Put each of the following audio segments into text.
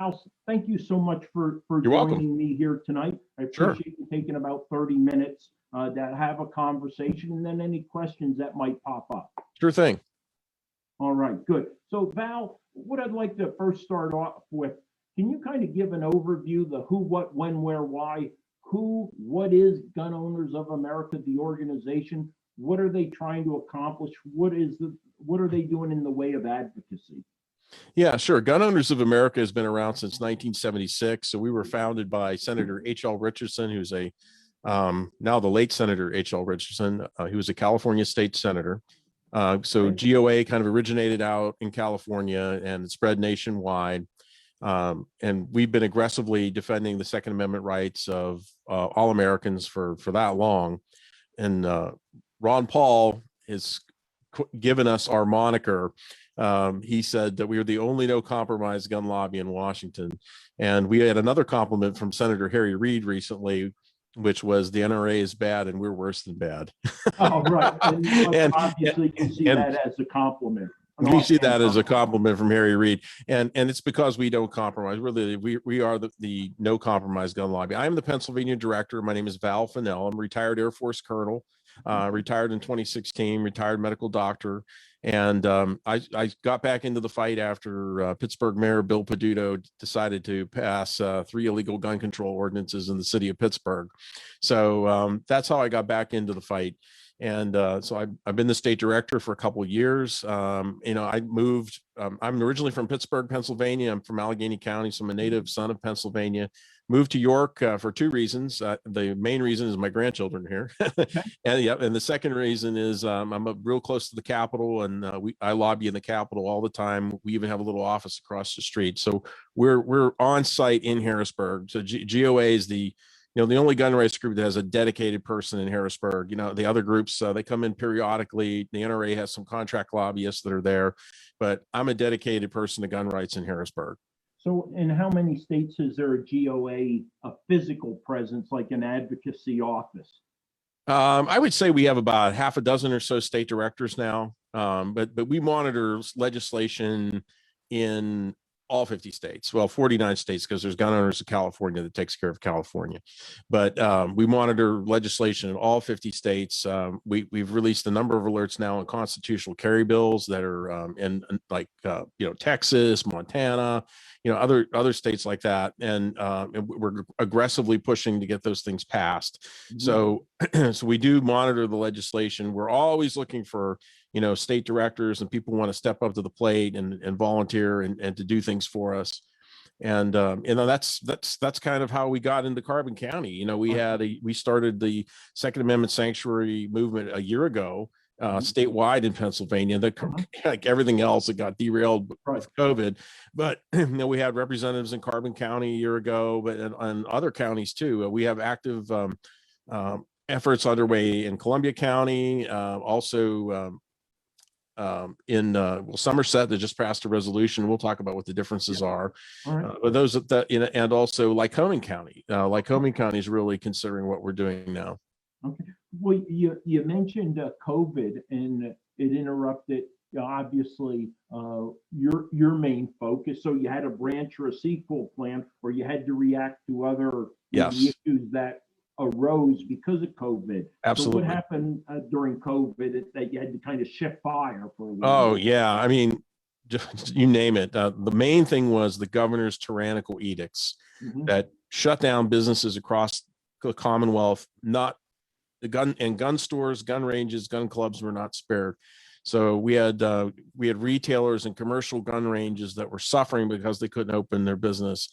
Al, thank you so much for You're welcome. joining me here tonight. I Sure. appreciate you taking about 30 minutes to have a conversation, and then any questions that might pop up. Sure thing. All right, good. So Val, what I'd like to first start off with, can you kind of give an overview, the who, what, when, where, why, who, what is Gun Owners of America, the organization? What are they trying to accomplish? What are they doing in the way of advocacy? Yeah, sure. Gun Owners of America has been around since 1976. So we were founded by Senator H.L. Richardson, who's a now the late Senator H.L. Richardson. He was a California state senator. So GOA kind of originated out in California and spread nationwide. And we've been aggressively defending the Second Amendment rights of all Americans for that long. And Ron Paul has given us our moniker. He said that we were the only no compromise gun lobby in Washington. And we had another compliment from Senator Harry Reid recently, which was the NRA is bad and we're worse than bad. Oh, right. And obviously you see that as a compliment. We see that as a compliment from Harry Reid, and it's because we don't compromise. We are the no compromise gun lobby. I'm the Pennsylvania director. My name is Val Fennell. I'm a retired Air Force colonel, retired in 2016, retired medical doctor, and I got back into the fight after Pittsburgh Mayor Bill Peduto decided to pass 3 illegal gun control ordinances in the city of Pittsburgh. So that's how I got back into the fight. And so I've been the state director for a couple of years. I moved, I'm originally from Pittsburgh, Pennsylvania. I'm from Allegheny County, so I'm a native son of Pennsylvania. Moved to York for 2 reasons. The main reason is my grandchildren here. And the second reason is I'm real close to the Capitol, and I lobby in the Capitol all the time. We even have a little office across the street. So we're on site in Harrisburg. So GOA is the only gun rights group that has a dedicated person in Harrisburg. The other groups, they come in periodically. The NRA has some contract lobbyists that are there, but I'm a dedicated person to gun rights in Harrisburg. So in how many states is there a GOA, a physical presence, like an advocacy office? I would say we have about half a dozen or so state directors now, but we monitor legislation in all 50 states, well, 49 states, because there's Gun Owners of California that takes care of California. But we monitor legislation in all 50 states. We've released a number of alerts now on constitutional carry bills that are in Texas, Montana, other states like that. And we're aggressively pushing to get those things passed. Mm-hmm. So we do monitor the legislation. We're always looking for state directors and people want to step up to the plate and volunteer and to do things for us. And that's kind of how we got into Carbon County. We started the Second Amendment sanctuary movement a year ago, statewide in Pennsylvania. Like everything else, it got derailed with COVID. But we had representatives in Carbon County a year ago, but and other counties too. We have active efforts underway in Columbia County, also in Somerset that just passed a resolution. We'll talk about what the differences are. But those and also Lycoming County. Lycoming County is really considering what we're doing now. Okay. Well, you mentioned COVID, and it interrupted obviously your main focus. So you had a branch or a sequel plan, or you had to react to other issues that arose because of COVID. Absolutely. So what happened during COVID that you had to kind of shift fire for a while? Oh, yeah. I mean, just, you name it. The main thing was the governor's tyrannical edicts that shut down businesses across the Commonwealth. Not the gun stores, gun ranges, gun clubs were not spared. So we had retailers and commercial gun ranges that were suffering because they couldn't open their business.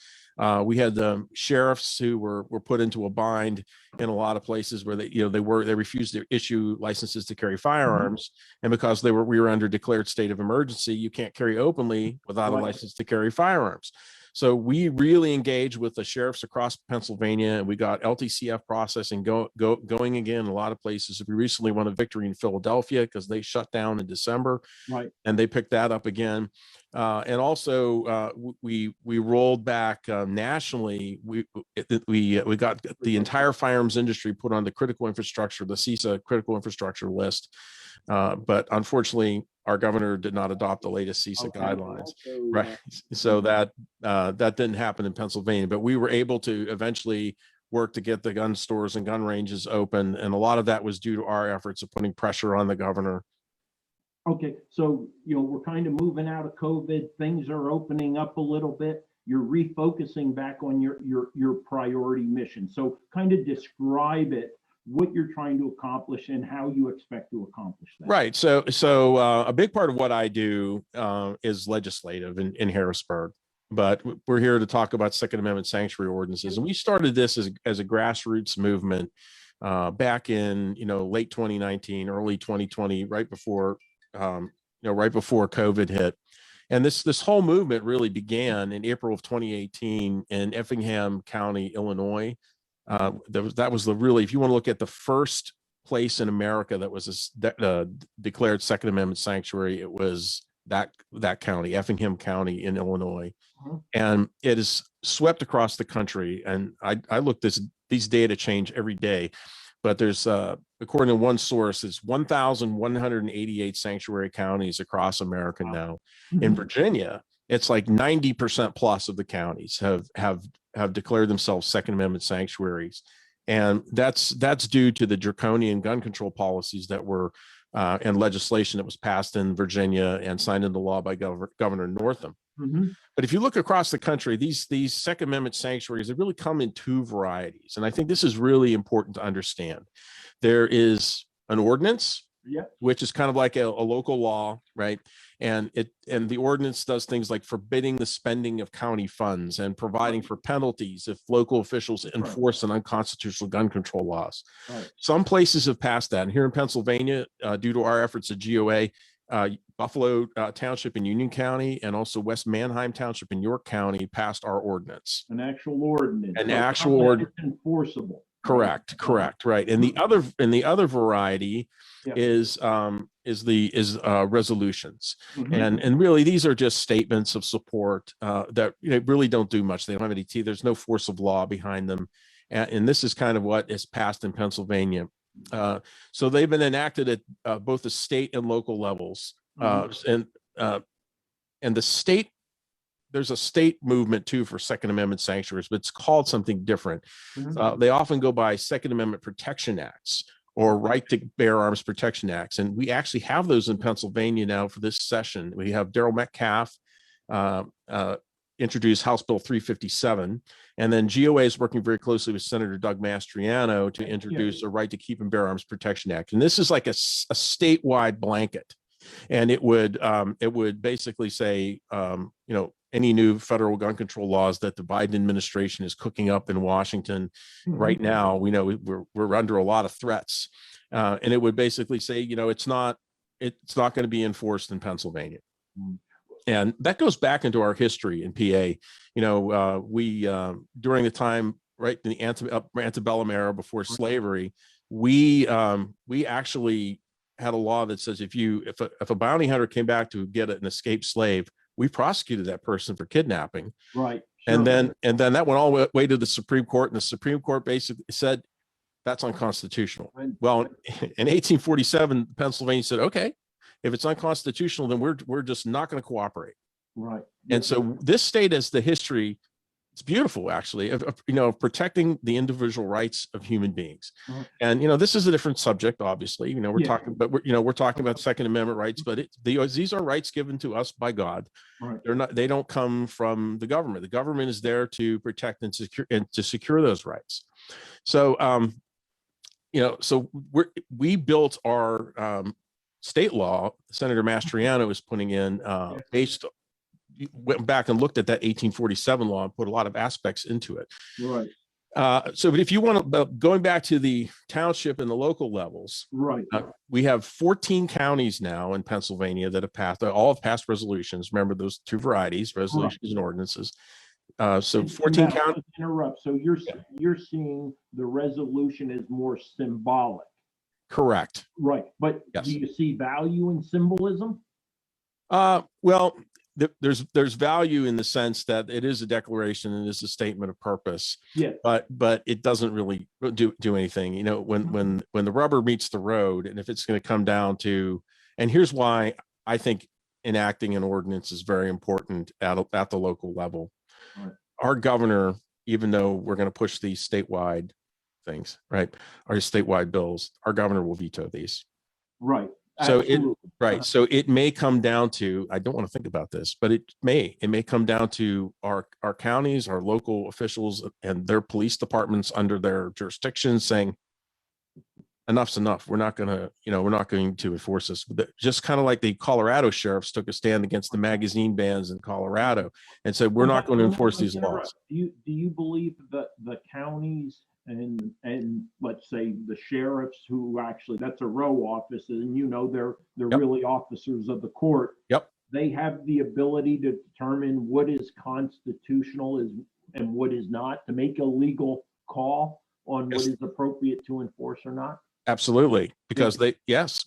We had the sheriffs who were put into a bind in a lot of places where they refused to issue licenses to carry firearms, and because we were under declared state of emergency, you can't carry openly without a license to carry firearms. So we really engaged with the sheriffs across Pennsylvania, and we got LTCF processing going again in a lot of places. We recently won a victory in Philadelphia because they shut down in December, and they picked that up again. And also we rolled back nationally. We got the entire firearms industry put on the critical infrastructure, the CISA critical infrastructure list. But unfortunately, our governor did not adopt the latest CISA Okay. guidelines, Also, right? So that didn't happen in Pennsylvania, but we were able to eventually work to get the gun stores and gun ranges open, and a lot of that was due to our efforts of putting pressure on the governor. okay, so we're kind of moving out of COVID. Things are opening up a little bit. You're refocusing back on your priority mission. So kind of describe it, what you're trying to accomplish and how you expect to accomplish that. Right. So a big part of what I do is legislative in Harrisburg, but we're here to talk about Second Amendment sanctuary ordinances. And we started this as a grassroots movement back in, late 2019, early 2020, right before, right before COVID hit. And this whole movement really began in April of 2018 in Effingham County, Illinois. That was the really, if you want to look at the first place in America that was declared Second Amendment sanctuary, it was that county, Effingham County in Illinois. Mhm. And it is swept across the country. And I look these data change every day, but there's according to one source, it's 1,188 sanctuary counties across America now. In Mhm. Virginia, it's like 90% plus of the counties have declared themselves Second Amendment sanctuaries. And that's due to the draconian gun control policies that were and legislation that was passed in Virginia and signed into law by Governor Northam. Mhm. But if you look across the country, these Second Amendment sanctuaries, they really come in two varieties. And I think this is really important to understand. There is an ordinance, Yeah. which is kind of like a local law, right? And the ordinance does things like forbidding the spending of county funds and providing for penalties if local officials enforce an unconstitutional gun control laws. Right. Some places have passed that. And here in Pennsylvania, due to our efforts at GOA, Buffalo Township in Union County and also West Manheim Township in York County passed our ordinance. An actual ordinance. An So actual something ordinance. that's enforceable. Correct, right. And the other variety Yeah. is resolutions. Mhm. And really these are just statements of support that really don't do much. They don't have any teeth. There's no force of law behind them. And this is kind of what is passed in Pennsylvania. So they've been enacted at both the state and local levels. And the state, there's a state movement too for Second Amendment sanctuaries, but it's called something different. Mhm. They often go by Second Amendment Protection Acts or Right to Bear Arms Protection Acts. And we actually have those in Pennsylvania now for this session. We have Daryl Metcalf introduce House Bill 357. And then GOA is working very closely with Senator Doug Mastriano to introduce a Right to Keep and Bear Arms Protection Act. And this is like a statewide blanket. And it would basically say, any new federal gun control laws that the Biden administration is cooking up in Washington right now, we know we're under a lot of threats. And it would basically say, it's not going to be enforced in Pennsylvania. And that goes back into our history in PA. We during the time, right, in the antebellum era before slavery, we actually had a law that says if a bounty hunter came back to get an escaped slave, we prosecuted that person for kidnapping. Right. Sure. And then that went all the way to the Supreme Court, and the Supreme Court basically said that's unconstitutional. Well, in 1847, Pennsylvania said, okay, if it's unconstitutional, then we're just not going to cooperate. Right. And so this state has the history. It's beautiful, actually, of protecting the individual rights of human beings. And this is a different subject, obviously. We're talking, but we're talking about Second Amendment rights. But these are rights given to us by God. Right. They don't come from the government. The government is there to protect and secure those rights. So so we built our state law. Senator Mastriano is putting in based. Went back and looked at that 1847 law and put a lot of aspects into it. Right. But if you want to, going back to the township and the local levels, right, we have 14 counties now in Pennsylvania that have passed, all have passed resolutions. Remember those two varieties, resolutions and ordinances. So 14 counties. Interrupt. So you're seeing the resolution as more symbolic. Correct. Right. But yes. Do you see value in symbolism? Well, there's value in the sense that it is a declaration and it is a statement of purpose. Yeah. But it doesn't really do anything. When the rubber meets the road, and if it's going to come down to, and here's why I think enacting an ordinance is very important at the local level. Right. Our governor, even though we're going to push these statewide things, right, our statewide bills, our governor will veto these. Right. So Absolutely. so it may come down to, I don't want to think about this, but it may come down to our counties, our local officials and their police departments under their jurisdiction saying, enough's enough. We're not going to, we're not going to enforce this. Just kind of like the Colorado sheriffs took a stand against the magazine bans in Colorado and said, we're not going to enforce these laws. Do you believe that the counties and let's say the sheriffs, who actually, that's a row office, and they're Yep. really officers of the court. Yep. They have the ability to determine what is constitutional and what is not, to make a legal call on Yes. what is appropriate to enforce or not? Absolutely. Because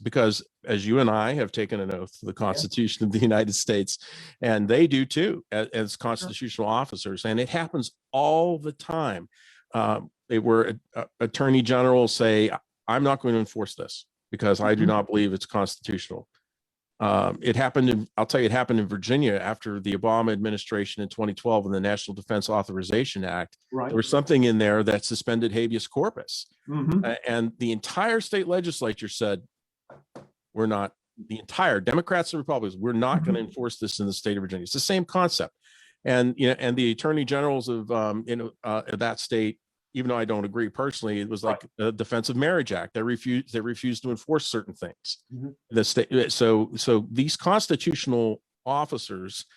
because as you and I have taken an oath to the Constitution of the United States, and they do too, as constitutional officers, and it happens all the time. Attorney generals say, I'm not going to enforce this because I do not believe it's constitutional. It happened in Virginia after the Obama administration in 2012 in the National Defense Authorization Act. Right. There was something in there that suspended habeas corpus. Mm-hmm. And the entire state legislature said, we're not, the entire Democrats and Republicans, we're not going to enforce this in the state of Virginia. It's the same concept. And, and the attorney generals of, that state, even though I don't agree personally, it was like the Defense of Marriage Act. They refused to enforce certain things. Mm-hmm. The state, so these constitutional officers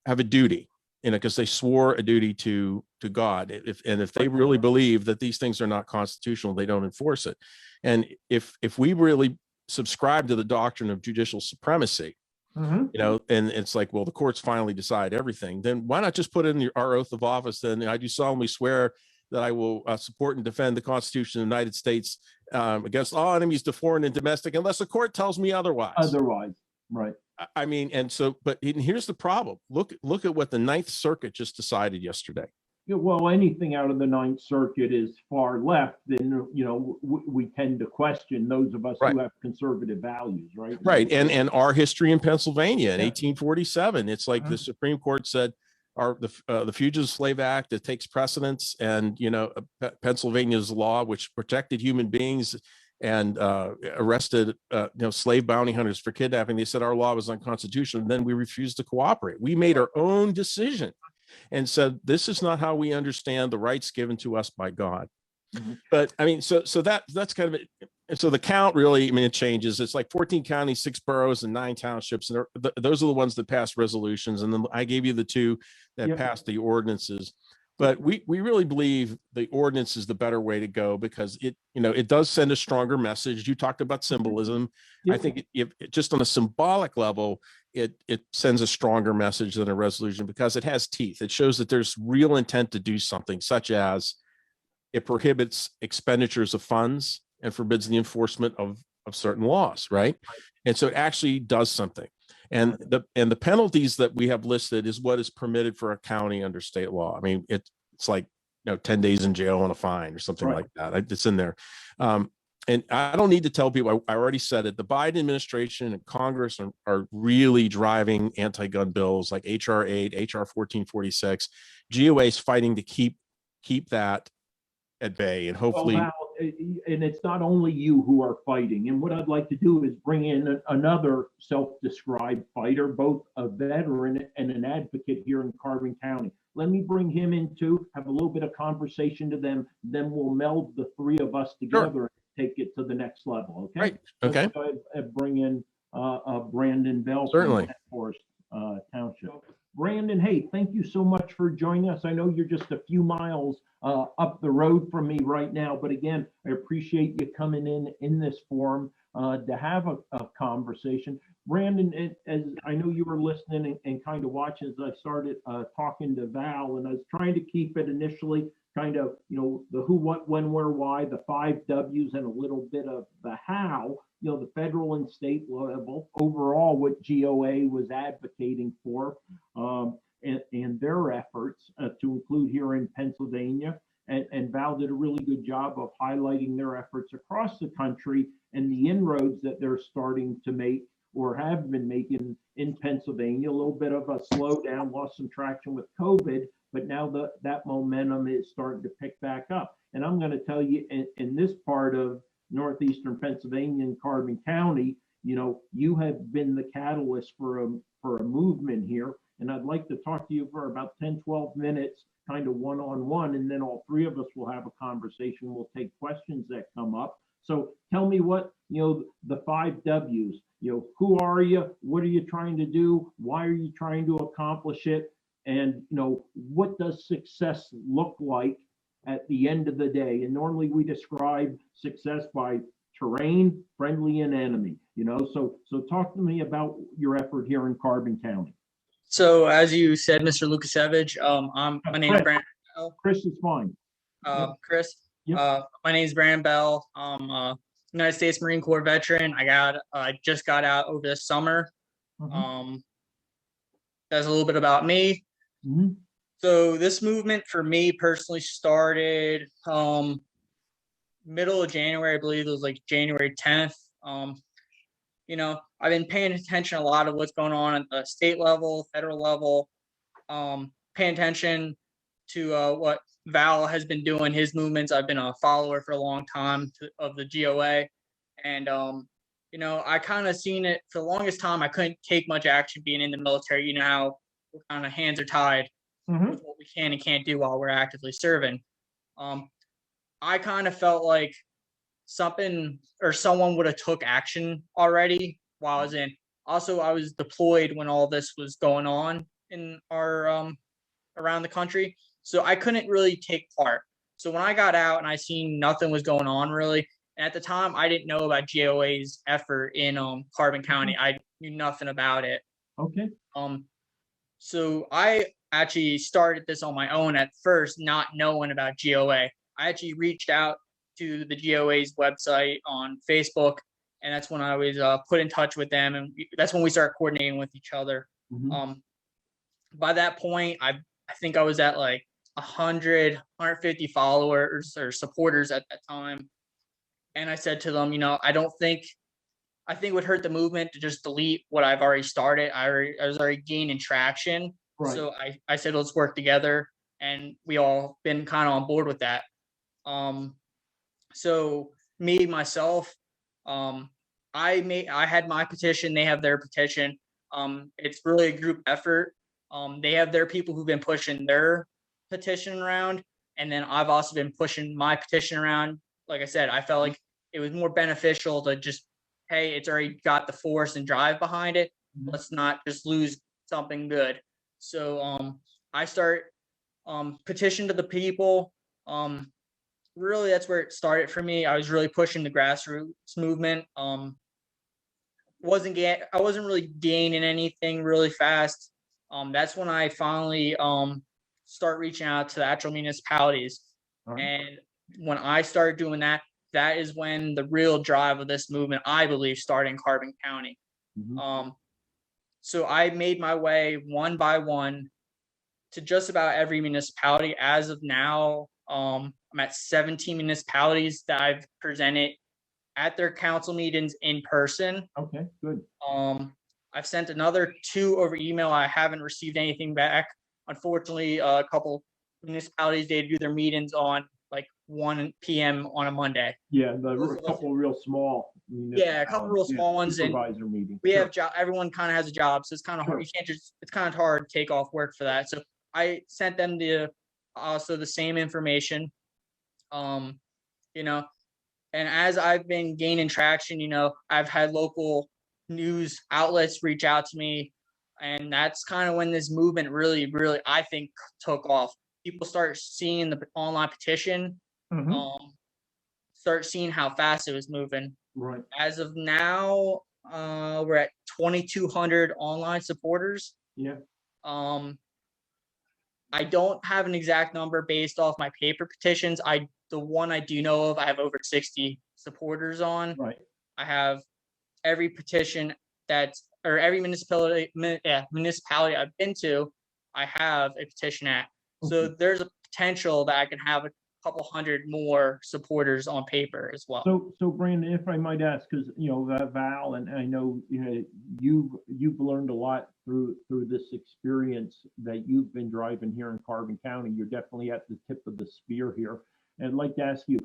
have a duty, because they swore a duty to God. If they really believe that these things are not constitutional, they don't enforce it. And if we really subscribe to the doctrine of judicial supremacy, and it's like, well, the courts finally decide everything, then why not just put in our oath of office? Then I do solemnly swear that I will support and defend the Constitution of the United States against all enemies, to foreign and domestic, unless the court tells me otherwise. Right. I mean, but here's the problem. Look at what the Ninth Circuit just decided yesterday. Yeah, well, anything out of the Ninth Circuit is far left, then we tend to question those of us who have conservative values, right? Right, and our history in Pennsylvania in 1847, it's like the Supreme Court said, the Fugitive Slave Act, it takes precedence, and Pennsylvania's law, which protected human beings and arrested slave bounty hunters for kidnapping. They said our law was unconstitutional, and then we refused to cooperate. We made our own decision and said, this is not how we understand the rights given to us by God. But I mean, so that's kind of it. So the count really, it changes. It's like 14 counties, 6 boroughs, and 9 townships. And those are the ones that passed resolutions. And then I gave you the 2 that passed the ordinances. But we really believe the ordinance is the better way to go, because it does send a stronger message. You talked about symbolism. I think if just on a symbolic level, it sends a stronger message than a resolution, because it has teeth. It shows that there's real intent to do something, such as it prohibits expenditures of funds and forbids the enforcement of certain laws, right? And so it actually does something. And the penalties that we have listed is what is permitted for a county under state law. I mean, it's like 10 days in jail and a fine or something like that. It's in there. And I don't need to tell people, I already said it, the Biden administration and Congress are really driving anti-gun bills like HR 8, HR 1446. GOA is fighting to keep that at bay, and hopefully. Well, and it's not only you who are fighting. And what I'd like to do is bring in another self-described fighter, both a veteran and an advocate here in Carbon County. Let me bring him in too, have a little bit of conversation to them. Then we'll meld the 3 of us together and take it to the next level. Okay. Right. Okay. Let's go ahead and bring in Brandon Bell Certainly. from Forest Township. Brandon, hey, thank you so much for joining us. I know you're just a few miles up the road from me right now, but again, I appreciate you coming in this forum to have a conversation. Brandon, as I know you were listening and kind of watching as I started talking to Val, and I was trying to keep it initially kind of, the who, what, when, where, why, the 5 W's, and a little bit of the how, the federal and state level, overall what GOA was advocating for, and their efforts to include here in Pennsylvania. And Val did a really good job of highlighting their efforts across the country and the inroads that they're starting to make or have been making in Pennsylvania. A little bit of a slowdown, lost some traction with COVID, but now that momentum is starting to pick back up. And I'm going to tell you, in this part of northeastern Pennsylvania and Carbon County, you have been the catalyst for a movement here. And I'd like to talk to you for about 10, 12 minutes, kind of one-on-one, and then all three of us will have a conversation. We'll take questions that come up. So tell me what, the 5 W's, who are you? What are you trying to do? Why are you trying to accomplish it? And, what does success look like at the end of the day? And normally we describe success by terrain, friendly, and enemy, so talk to me about your effort here in Carbon County. So as you said, Mr. Lukasevich, my name is Brandon Bell. Chris is fine. Chris, Yep. My name is Brandon Bell. I'm a United States Marine Corps veteran. I just got out over the summer. Mhm. That's a little bit about me. Mm-hmm. So this movement for me personally started middle of January. I believe it was like January 10th. I've been paying attention a lot of what's going on at the state level, federal level, paying attention to what Val has been doing, his movements. I've been a follower for a long time of the GOA. And, I kind of seen it for the longest time. I couldn't take much action being in the military. How kind of hands are tied with what we can and can't do while we're actively serving. I kind of felt like something or someone would have took action already while I was in. Also, I was deployed when all this was going on in our around the country, so I couldn't really take part. So when I got out and I seen nothing was going on really, and at the time I didn't know about GOA's effort in Carbon County. I knew nothing about it. Okay. So I actually started this on my own at first, not knowing about GOA. I actually reached out to the GOA's website on Facebook, and that's when I was put in touch with them, and that's when we started coordinating with each other. Mm-hmm. By that point, I think I was at like 150 followers or supporters at that time, and I said to them, I think it would hurt the movement to just delete what I've already started. I was already gaining traction, Right. So I said let's work together, and we all been kind of on board with that. So me, myself, I had my petition, they have their petition. It's really a group effort. They have their people who've been pushing their petition around, and then I've also been pushing my petition around. Like I said, I felt like it was more beneficial to just, hey, it's already got the force and drive behind it. Mhm. Let's not just lose something good. So I start petition to the people. Really, that's where it started for me. I was really pushing the grassroots movement. I wasn't really gaining anything really fast. That's when I finally start reaching out to the actual municipalities. Right. And when I started doing that, that is when the real drive of this movement, I believe, started in Carbon County. Mm-hmm. So I made my way one by one to just about every municipality. As of now, I'm at 17 municipalities that I've presented at their council meetings in person. Okay, good. I've sent another 2 over email. I haven't received anything back. Unfortunately, a couple municipalities, they do their meetings on like 1 p.m. on a Monday. Yeah, a couple real small. Yeah, a couple real small ones. And supervisor meeting. we have everyone kind of has a job, so it's kind of hard. You can't just, it's kind of hard to take off work for that. So I sent them also the same information. And as I've been gaining traction, I've had local news outlets reach out to me, and that's kind of when this movement really, really, I think, took off. People start seeing the online petition, start seeing how fast it was moving. Right. As of now, we're at 2,200 online supporters. Yeah. I don't have an exact number based off my paper petitions. The one I do know of, I have over 60 supporters on. Right. I have every petition or every municipality I've been to, I have a petition at. Okay. So there's a potential that I can have a couple hundred more supporters on paper as well. So Brandon, if I might ask, because Val, and I know you've learned a lot through this experience that you've been driving here in Carbon County. You're definitely at the tip of the spear here. And I'd like to ask you,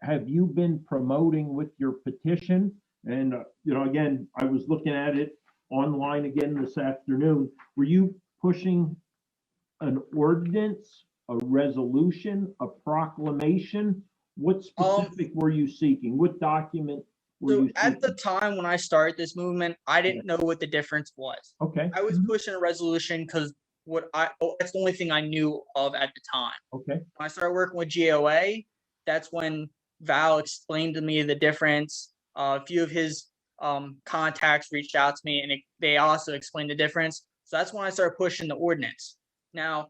have you been promoting with your petition? And again, I was looking at it online again this afternoon. Were you pushing an ordinance, a resolution, a proclamation? What specific were you seeking? What document were you seeking? At the time when I started this movement, I didn't know what the difference was. Okay. I was pushing a resolution because that's the only thing I knew of at the time. Okay. When I started working with GOA, that's when Val explained to me the difference. A few of his contacts reached out to me, and they also explained the difference. So that's when I started pushing the ordinance. Now,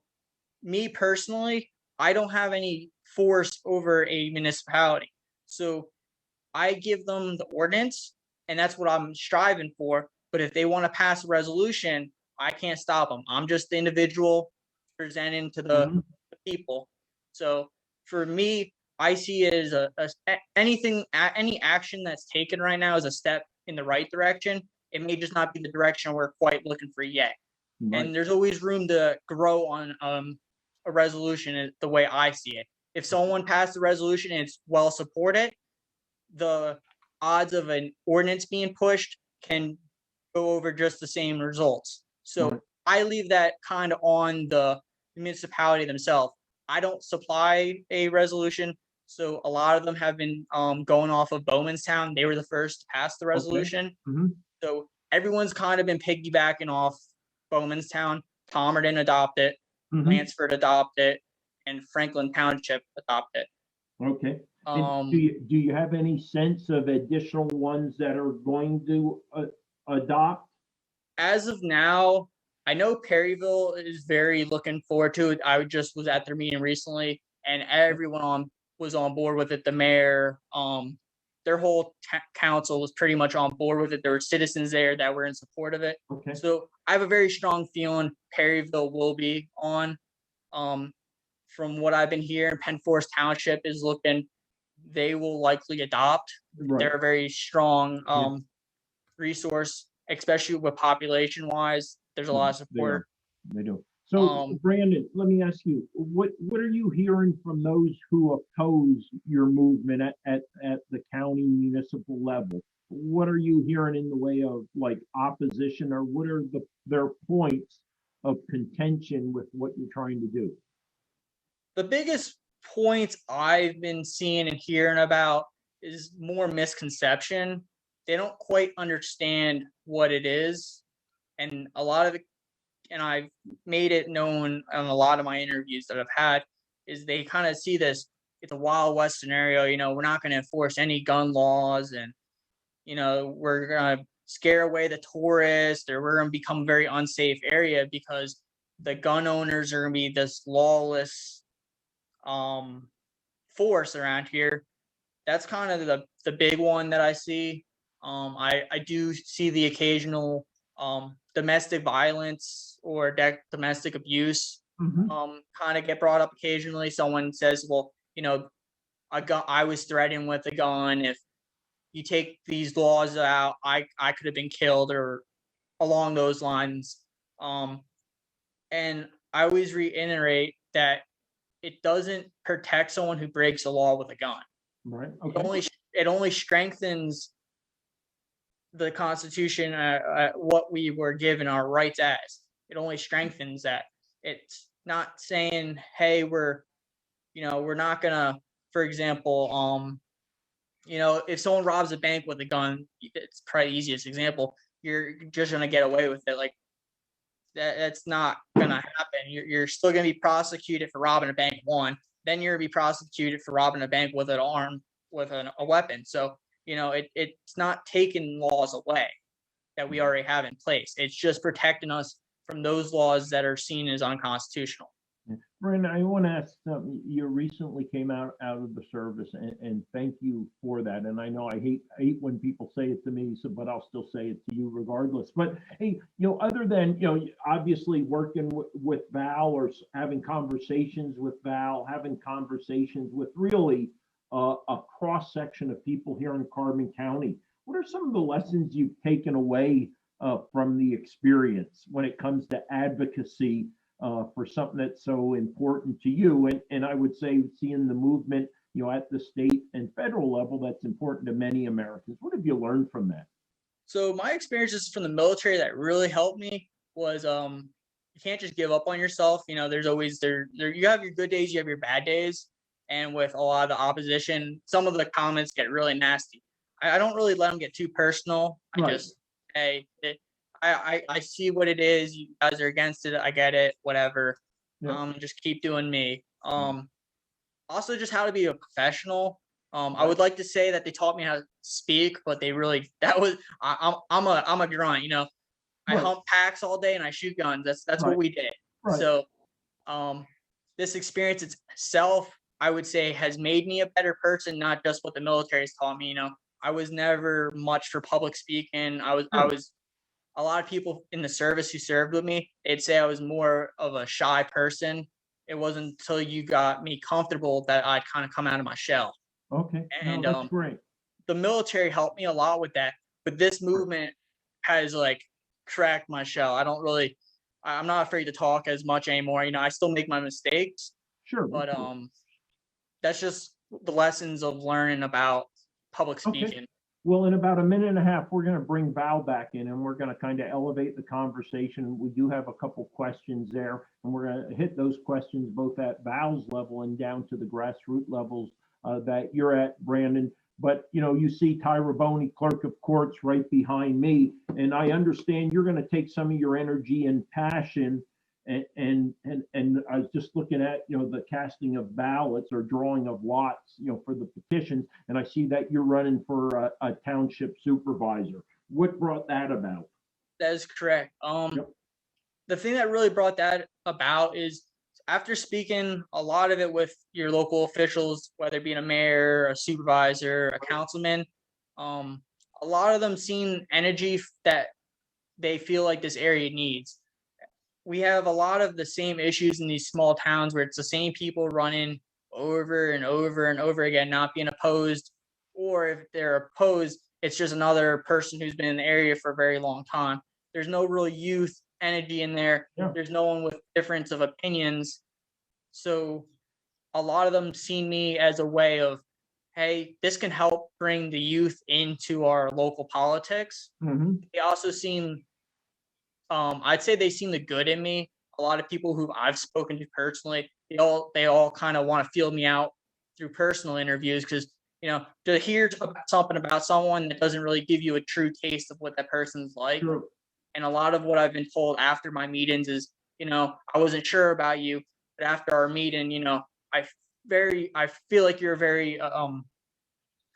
me personally, I don't have any force over a municipality. So I give them the ordinance, and that's what I'm striving for. But if they want to pass a resolution, I can't stop them. I'm just the individual presenting to the people. So for me, I see it as any action that's taken right now is a step in the right direction. It may just not be the direction we're quite looking for yet. Right. And there's always room to grow on a resolution the way I see it. If someone passed the resolution and it's well supported, the odds of an ordinance being pushed can go over just the same results. So I leave that kind of on the municipality themselves. I don't supply a resolution. So a lot of them have been going off of Bowmanstown. They were the first to pass the resolution. Okay. So everyone's kind of been piggybacking off Bowmanstown. Palmerton adopt it, Lansford adopt it, and Franklin Township adopt it. Okay. Do you have any sense of additional ones that are going to adopt? As of now, I know Perryville is very looking forward to it. I just was at their meeting recently, and everyone was on board with it. The mayor, their whole council was pretty much on board with it. There were citizens there that were in support of it. Okay. So I have a very strong feeling Perryville will be on. From what I've been hearing, Penn Forest Township is looking, they will likely adopt. Right. They're a very strong resource, especially with population wise. There's a lot of support. They do. So Brandon, let me ask you, what are you hearing from those who oppose your movement at the county municipal level? What are you hearing in the way of like opposition, or what are their points of contention with what you're trying to do? The biggest points I've been seeing and hearing about is more misconception. They don't quite understand what it is. And a lot of it, and I've made it known on a lot of my interviews that I've had, is they kind of see this, it's a Wild West scenario. We're not going to enforce any gun laws, and, we're going to scare away the tourists, or we're going to become a very unsafe area because the gun owners are going to be this lawless force around here. That's kind of the big one that I see. I do see the occasional domestic violence or domestic abuse kind of get brought up occasionally. Someone says, well, I was threatened with a gun. If you take these laws out, I could have been killed, or along those lines. And I always reiterate that it doesn't protect someone who breaks a law with a gun. Right. Okay. It only strengthens the Constitution, what we were given our rights as. It only strengthens that. It's not saying, hey, we're not gonna, for example, if someone robs a bank with a gun, it's probably the easiest example. You're just gonna get away with it. Like that's not gonna happen. You're still gonna be prosecuted for robbing a bank, one. Then you're gonna be prosecuted for robbing a bank with a weapon. So it's not taking laws away that we already have in place. It's just protecting us from those laws that are seen as unconstitutional. Brandon, I want to ask something. You recently came out of the service, and thank you for that. And I know I hate when people say it to me, so but I'll still say it to you regardless. But hey, other than obviously working with Val or having conversations with Val, having conversations with really a cross section of people here in Carbon County, what are some of the lessons you've taken away from the experience when it comes to advocacy? For something that's so important to you. And I would say seeing the movement, at the state and federal level, that's important to many Americans. What have you learned from that? So my experiences from the military that really helped me was you can't just give up on yourself. There's always there you have your good days, you have your bad days. And with a lot of the opposition, some of the comments get really nasty. I don't really let them get too personal. I Right. just hey, I see what it is. You guys are against it. I get it. Whatever. Yeah. Just keep doing me. Also just how to be a professional. I Right. would like to say that they taught me how to speak, but they really that was I'm a grunt. I Right. hump packs all day and I shoot guns. That's what Right. we did. Right. So um, this experience itself, I would say, has made me a better person, not just what the military has taught me. I was never much for public speaking. I Sure. was a lot of people in the service who served with me, they'd say I was more of a shy person. It wasn't until you got me comfortable that I'd kind of come out of my shell. Okay. No, And that's great. the military helped me a lot with that. But this movement has like cracked my shell. I'm not afraid to talk as much anymore. I still make my mistakes, Sure. but Of course. that's just the lessons of learning about public Okay. speaking. Well, in about a minute and a half, we're going to bring Val back in and we're going to kind of elevate the conversation. We do have a couple questions there, and we're going to hit those questions both at Val's level and down to the grassroots levels that you're at, Brandon. But you see Tyra Boney, Clerk of Courts, right behind me, and I understand you're going to take some of your energy and passion and I was just looking at the casting of ballots or drawing of lots for the petitions, and I see that you're running for a township supervisor. What brought that about? That is correct. Yep. The thing that really brought that about is after speaking a lot of it with your local officials, whether it be a mayor, a supervisor, a councilman, a lot of them seen energy that they feel like this area needs. We have a lot of the same issues in these small towns where it's the same people running over and over and over again, not being opposed, or if they're opposed, it's just another person who's been in the area for a very long time. There's no real youth energy in there. Yeah. There's no one with difference of opinions. So a lot of them see me as a way of, hey, this can help bring the youth into our local politics. Mm-hmm. They also seem I'd say they seen the good in me. A lot of people who I've spoken to personally, they all kind of want to feel me out through personal interviews because to hear something about someone that doesn't really give you a true taste of what that person's like. Sure. And a lot of what I've been told after my meetings is, I wasn't sure about you, but after our meeting, I feel like you're a very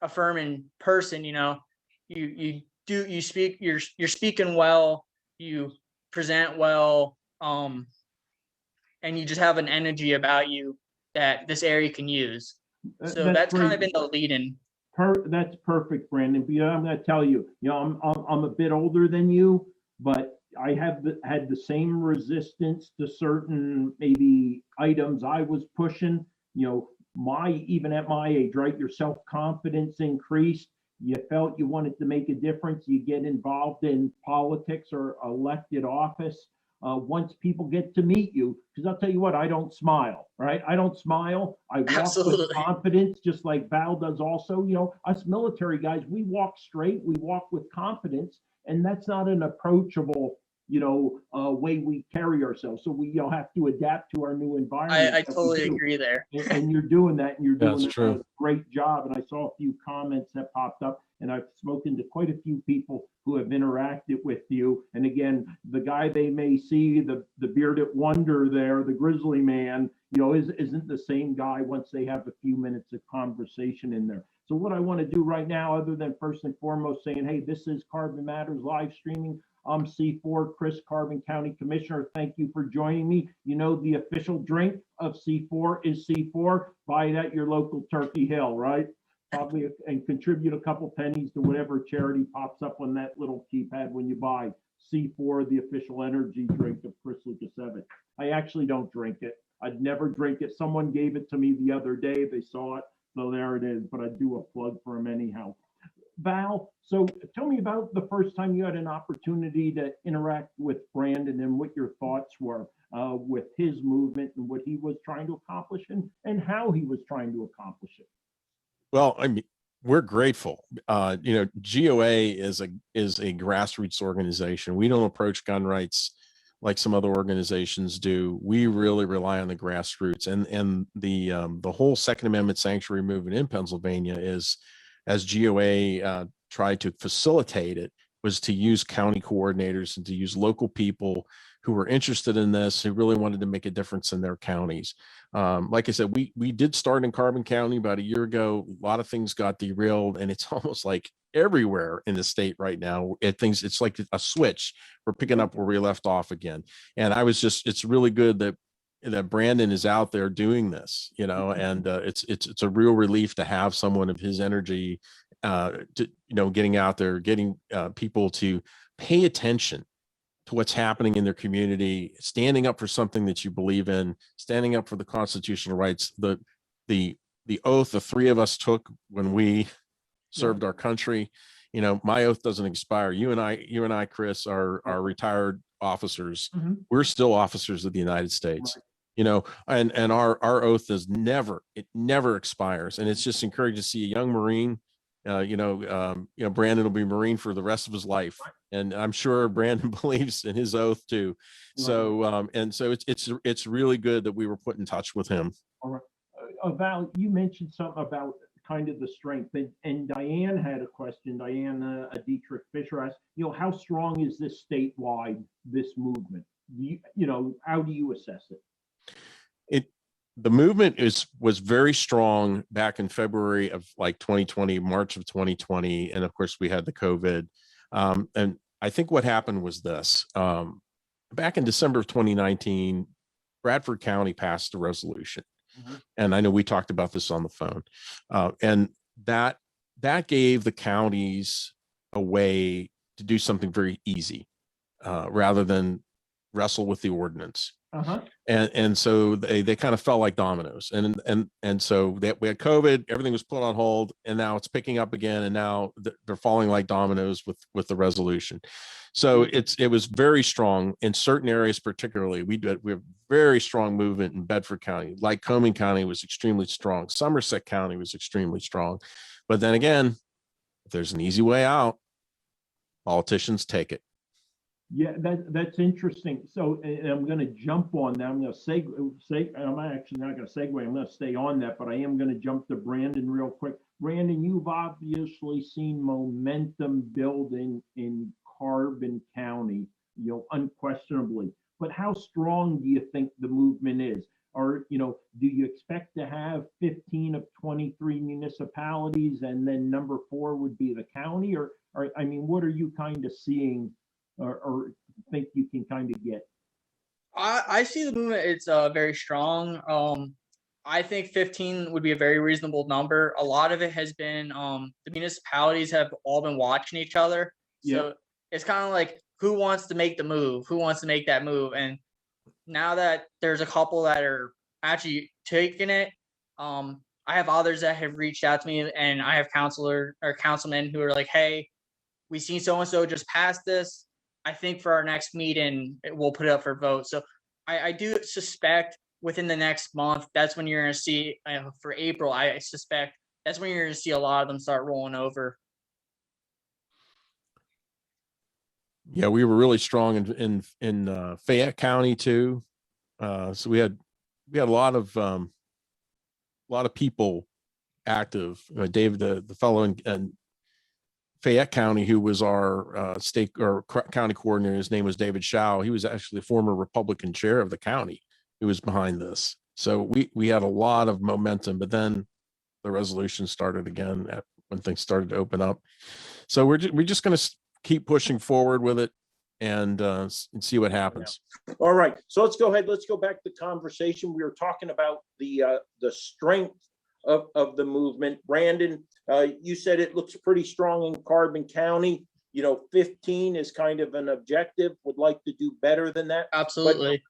affirming person. You speak you're speaking well. You present well, and you just have an energy about you that this area can use. So that's kind of been the lead-in. That's perfect, Brandon. But, I'm going to tell you, I'm a bit older than you, but I have had the same resistance to certain maybe items I was pushing. Even at my age, right? Your self-confidence increased. You felt you wanted to make a difference. You get involved in politics or elected office. Once people get to meet you, because I'll tell you what, I don't smile, right? I don't smile. I walk Absolutely. with confidence, just like Val does also. Us military guys, we walk straight, we walk with confidence, and that's not an approachable, way we carry ourselves. So we have to adapt to our new environment. I totally agree there. And you're doing that, and you're doing That's true. a great job. And I saw a few comments that popped up, and I've spoken to quite a few people who have interacted with you. And again, the guy they may see, the bearded wonder there, the grizzly man, isn't the same guy once they have a few minutes of conversation in there. So what I want to do right now, other than first and foremost saying, hey, this is Carbon Matters live streaming, I'm C4, Chris, Carbon County Commissioner. Thank you for joining me. You know, the official drink of C4 is C4. Buy it at your local Turkey Hill, right? Probably, and contribute a couple pennies to whatever charity pops up on that little keypad when you buy C4, the official energy drink of Chris Lukasiewicz. I actually don't drink it. I'd never drink it. Someone gave it to me the other day. They saw it, so there it is. But I do a plug for him anyhow. Val, so tell me about the first time you had an opportunity to interact with Brandon and what your thoughts were with his movement and what he was trying to accomplish and how he was trying to accomplish it. Well, I mean, we're grateful. GOA is a grassroots organization. We don't approach gun rights like some other organizations do. We really rely on the grassroots, and the whole Second Amendment sanctuary movement in Pennsylvania is, as GOA tried to facilitate it, was to use county coordinators and to use local people who were interested in this, who really wanted to make a difference in their counties. Like I said, we did start in Carbon County about a year ago. A lot of things got derailed, and it's almost like everywhere in the state right now. It's like a switch. We're picking up where we left off again. And it's really good that Brandon is out there doing this, and it's a real relief to have someone of his energy, getting out there, getting people to pay attention to what's happening in their community, standing up for something that you believe in, standing up for the constitutional rights, the oath the three of us took when we served our country. My oath doesn't expire. You and I, Chris, are retired officers. Mm-hmm. We're still officers of the United States. Right. And our oath never expires. And it's just encouraging to see a young Marine. Brandon will be Marine for the rest of his life, and I'm sure Brandon believes in his oath too. So, it's really good that we were put in touch with him. All right, Val, you mentioned something about kind of the strength, and Diane had a question. Diane Dietrich Fisher asked, how strong is this statewide, this movement? How do you assess it? The movement was very strong back in February of 2020, March of 2020. And of course we had the COVID. And I think what happened was this, back in December of 2019, Bradford County passed a resolution. Mm-hmm. And I know we talked about this on the phone. And that gave the counties a way to do something very easy, rather than wrestle with the ordinance. Uh-huh. And so they kind of fell like dominoes, and so we had COVID, everything was put on hold, and now it's picking up again, and now they're falling like dominoes with the resolution. So it was very strong in certain areas. Particularly, we have very strong movement in Bedford County. Lycoming County was extremely strong. Somerset County was extremely strong. But then again, if there's an easy way out, politicians take it. Yeah, that's interesting. So I'm going to jump on that. I'm going to I'm actually not going to segue. I'm going to stay on that, but I am going to jump to Brandon real quick. Brandon, you've obviously seen momentum building in Carbon County, unquestionably. But how strong do you think the movement is? Or, do you expect to have 15 of 23 municipalities, and then number 4 would be the county? Or what are you kind of seeing? Or think you can kind of get? I see the movement. It's very strong. I think 15 would be a very reasonable number. A lot of it has been the municipalities have all been watching each other. Yeah. So it's kind of like, who wants to make the move? Who wants to make that move? And now that there's a couple that are actually taking it, I have others that have reached out to me, and I have councilmen who are like, hey, we seen so-and-so just passed this. I think for our next meeting, we'll put it up for vote. So I do suspect within the next month, that's when you're going to see, for April, I suspect that's when you're going to see a lot of them start rolling over. Yeah, we were really strong in Fayette County too. So we had a lot of people active. Dave, the fellow in Fayette County, who was our state or county coordinator, his name was David Shaw. He was actually the former Republican chair of the county who was behind this. So we had a lot of momentum, but then the resolution started again when things started to open up. So we're just going to keep pushing forward with it, and see what happens. All right, so let's go ahead. Let's go back to the conversation. We were talking about the strength of the movement. Brandon, you said it looks pretty strong in Carbon County. 15 is kind of an objective. Would like to do better than that. Absolutely.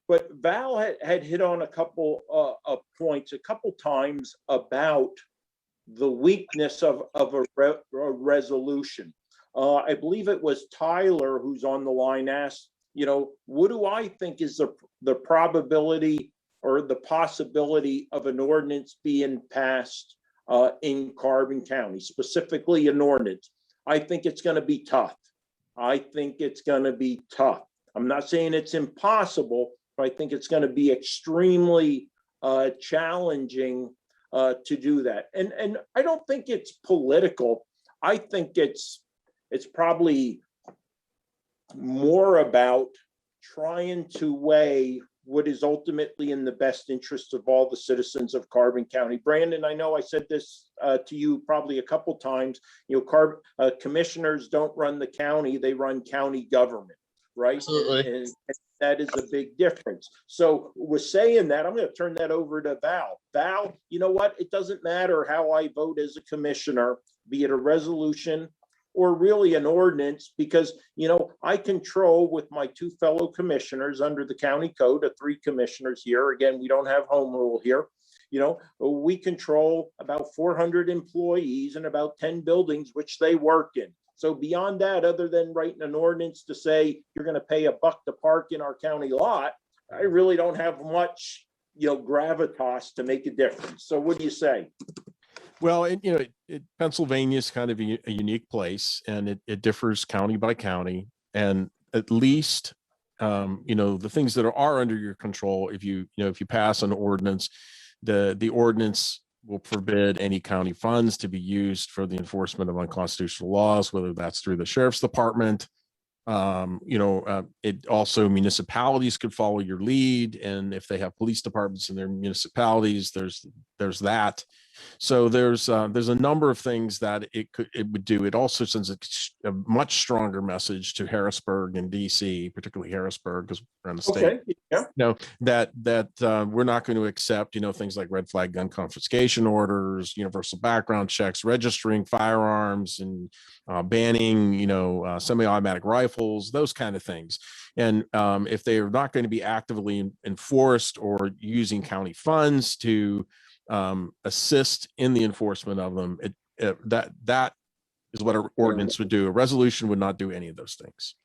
But Val had hit on a couple of points a couple times about the weakness of a resolution. I believe it was Tyler who's on the line asked, what do I think is the probability or the possibility of an ordinance being passed in Carbon County, specifically an ordinance? I think it's going to be tough. I'm not saying it's impossible, but I think it's going to be extremely challenging to do that. And I don't think it's political. I think it's probably more about trying to weigh what is ultimately in the best interest of all the citizens of Carbon County. Brandon, I know I said this to you probably a couple times. Commissioners don't run the county; they run county government, right? Absolutely. And that is a big difference. So with saying that, I'm going to turn that over to Val. Val, you know what? It doesn't matter how I vote as a commissioner, be it a resolution or really an ordinance, because, I control with my two fellow commissioners under the county code of 3 commissioners here. Again, we don't have home rule here. We control about 400 employees and about 10 buildings, which they work in. So beyond that, other than writing an ordinance to say you're going to pay $1 to park in our county lot, I really don't have much, gravitas to make a difference. So what do you say? Well, Pennsylvania is kind of a unique place, and it differs county by county. And at least, the things that are under your control, if you pass an ordinance, the ordinance will forbid any county funds to be used for the enforcement of unconstitutional laws, whether that's through the sheriff's department. It also, municipalities could follow your lead, and if they have police departments in their municipalities, there's that. So there's a number of things that it would do. It also sends a much stronger message to Harrisburg and DC, particularly Harrisburg, because we're in the state. Okay. Yeah. That we're not going to accept things like red flag gun confiscation orders, universal background checks, registering firearms, and banning semi-automatic rifles, those kind of things. And if they are not going to be actively enforced or using county funds to assist in the enforcement of them, that is what an ordinance would do. A resolution would not do any of those things.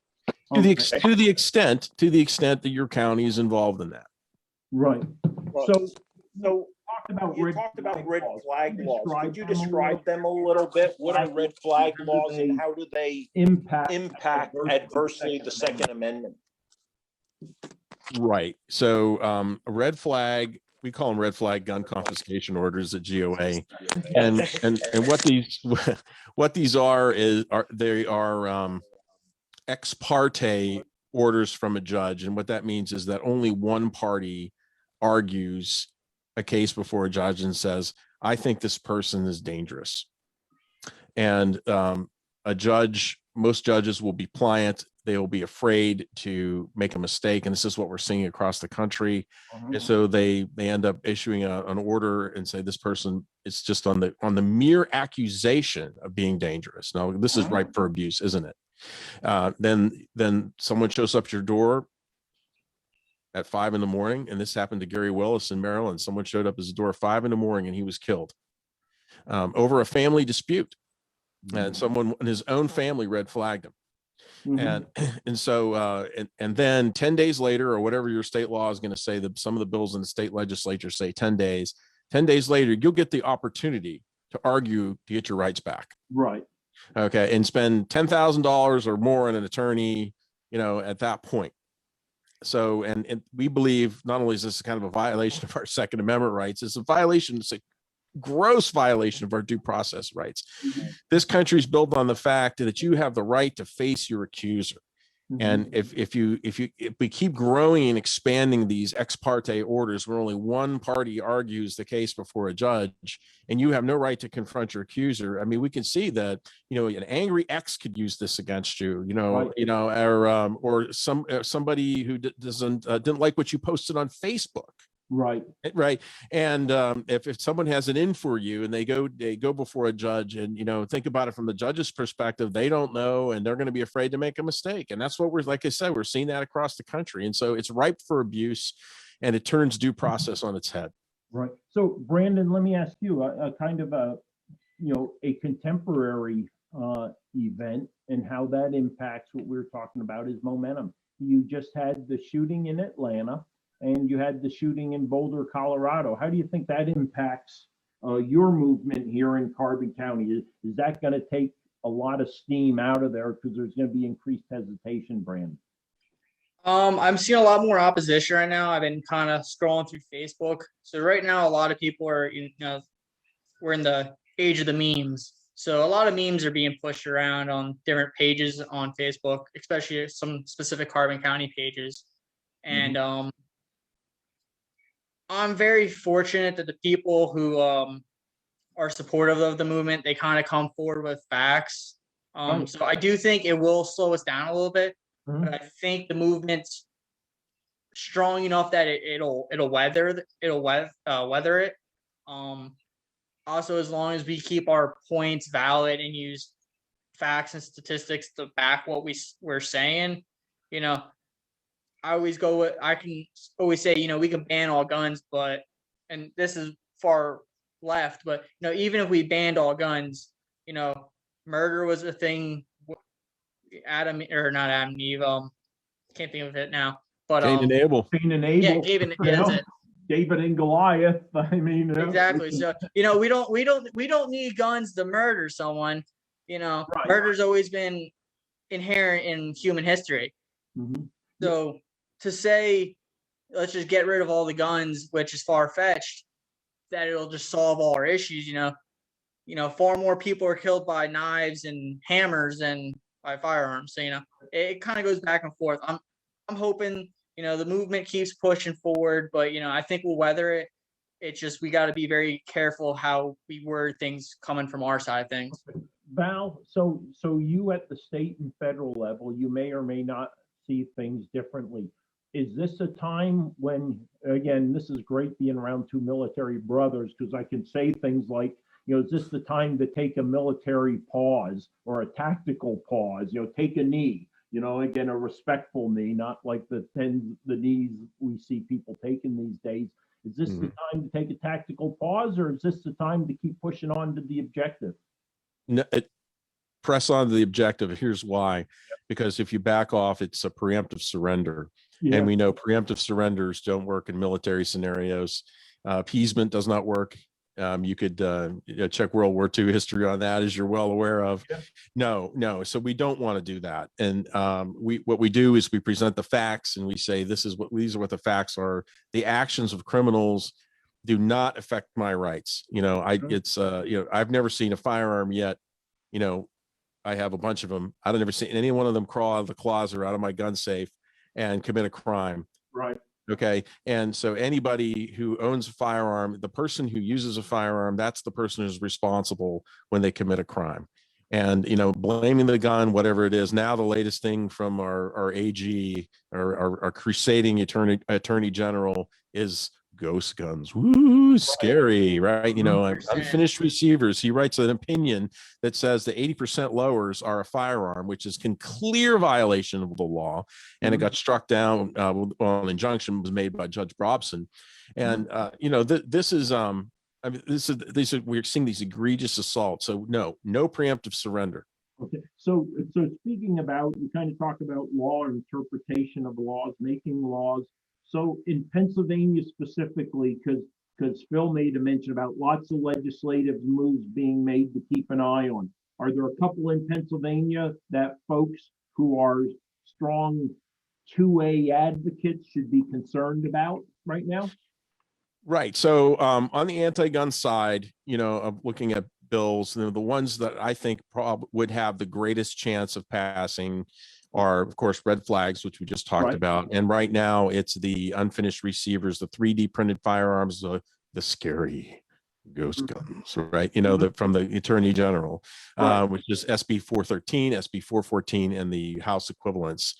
To the extent that your county is involved in that. Right. So you talked about red flag laws. Could you describe them a little bit? What are red flag laws and how do they impact adversely the Second Amendment? Right. So a red flag, we call them red flag gun confiscation orders at GOA, and what these are ex parte orders from a judge, and what that means is that only one party argues a case before a judge and says, I think this person is dangerous. And most judges will be pliant. They will be afraid to make a mistake. And this is what we're seeing across the country. And so they end up issuing an order and say, this person is just on the mere accusation of being dangerous. Now, this is ripe for abuse, isn't it? Then someone shows up at your door at 5 a.m. and this happened to Gary Willis in Maryland. Someone showed up at his door at 5 a.m. and he was killed over a family dispute, and someone in his own family red flagged him. And so then 10 days later, or whatever your state law is going to say, that some of the bills in the state legislature say 10 days later, you'll get the opportunity to argue to get your rights back. Right. Okay. And spend $10,000 or more on an attorney, at that point. So, and we believe not only is this kind of a violation of our Second Amendment rights, it's a gross violation of our due process rights. This country is built on the fact that you have the right to face your accuser. And if we keep growing and expanding these ex parte orders where only one party argues the case before a judge and you have no right to confront your accuser, I mean, we can see that, an angry ex could use this against you, Right. or somebody who didn't like what you posted on Facebook. Right. Right. And if someone has it in for you and they go before a judge and, think about it from the judge's perspective, they don't know and they're going to be afraid to make a mistake. And that's what like I said, we're seeing that across the country. And so it's ripe for abuse and it turns due process on its head. Right. So Brandon, let me ask you a kind of a contemporary event and how that impacts what we're talking about is momentum. You just had the shooting in Atlanta. And you had the shooting in Boulder, Colorado. How do you think that impacts your movement here in Carbon County? Is that going to take a lot of steam out of there because there's going to be increased hesitation, Brandon? I'm seeing a lot more opposition right now. I've been kind of scrolling through Facebook. So right now, a lot of people are, we're in the age of the memes. So a lot of memes are being pushed around on different pages on Facebook, especially some specific Carbon County pages. And I'm very fortunate that the people who are supportive of the movement, they kind of come forward with facts. So I do think it will slow us down a little bit, but I think the movement's strong enough that it'll weather it. Also, as long as we keep our points valid and use facts and statistics to back what we're saying, I can always say, we can ban all guns, and this is far left, but, even if we banned all guns, murder was a thing. Adam, or not Adam, Eve, can't think of it now, but Cain and Abel. Yeah, that's it. David and Goliath. I mean, exactly. So, we don't need guns to murder someone. Right. Murder's always been inherent in human history. So to say, let's just get rid of all the guns, which is far-fetched, that it'll just solve all our issues, far more people are killed by knives and hammers than by firearms. So, it kind of goes back and forth. I'm hoping, the movement keeps pushing forward, but, I think we'll weather it. It's just, we got to be very careful how we word things coming from our side of things. Val, so you at the state and federal level, you may or may not see things differently. Is this a time when, again, this is great being around two military brothers, because I can say things like, is this the time to take a military pause or a tactical pause, take a knee, again, a respectful knee, not like the knees we see people taking these days. Is this the time to take a tactical pause, or is this the time to keep pushing on to the objective? No, press on to the objective. Here's why. Because if you back off, it's a preemptive surrender. Yeah. And we know preemptive surrenders don't work in military scenarios. Appeasement does not work. You could check World War II history on that, as you're well aware of. Yeah. No. So we don't want to do that. And what we do is we present the facts and we say, these are what the facts are. The actions of criminals do not affect my rights. I've never seen a firearm yet. I have a bunch of them. I've never seen any one of them crawl out of the closet or out of my gun safe and commit a crime. Right. Okay. And so anybody who owns a firearm, the person who uses a firearm, that's the person who's responsible when they commit a crime. And, blaming the gun, whatever it is. Now, the latest thing from our AG, our crusading attorney general, is ghost guns. Woo, scary, right? Unfinished receivers. He writes an opinion that says the 80% lowers are a firearm, which is in clear violation of the law. And it got struck down an injunction was made by Judge Brobson. And, we're seeing these egregious assaults. So no preemptive surrender. Okay. So speaking about, you kind of talk about law, interpretation of laws, making laws. So in Pennsylvania specifically, because Phil made a mention about lots of legislative moves being made to keep an eye on. Are there a couple in Pennsylvania that folks who are strong 2A advocates should be concerned about right now? Right. So on the anti-gun side, of looking at bills, the ones that I think would have the greatest chance of passing are, of course, red flags, which we just talked Right. about. And right now it's the unfinished receivers, the 3D printed firearms, the scary ghost guns, right? You know, from the Attorney General, Right. which is SB 413, SB 414, and the House equivalents.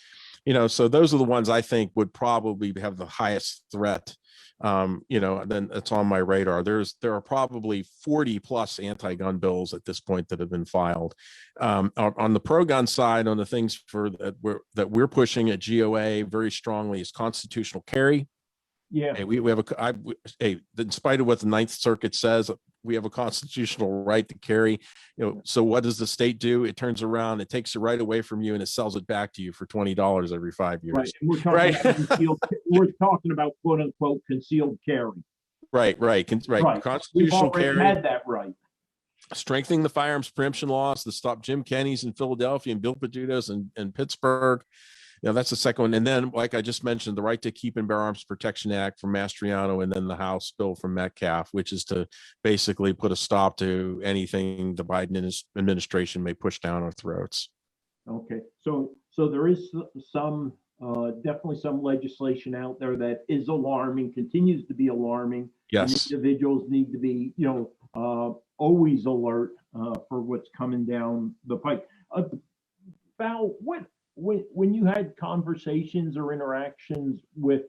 You know, so those are the ones I think would probably have the highest threat. You know, then it's on my radar. There are probably 40 plus anti-gun bills at this point that have been filed. On the pro-gun side, on the things that we're pushing at GOA very strongly is constitutional carry. Yeah. Hey, we have in spite of what the Ninth Circuit says, we have a constitutional right to carry. You know, so what does the state do? It turns around, it takes it right away from you, and it sells it back to you for $20 every 5 years. Right. And we're talking Right. about we're talking about quote unquote concealed carry. Right. We've Constitutional already carry. had that right. Strengthening the firearms preemption laws to stop Jim Kenney's in Philadelphia and Bill Peduto's in Pittsburgh. You know, that's the second one. And then, like I just mentioned, the Right to Keep and Bear Arms Protection Act from Mastriano, and then the House bill from Metcalf, which is to basically put a stop to anything the Biden administration may push down our throats. Okay. So there is some definitely some legislation out there that is alarming, continues to be alarming. Yes. And individuals need to be, always alert for what's coming down the pike. Val, when you had conversations or interactions with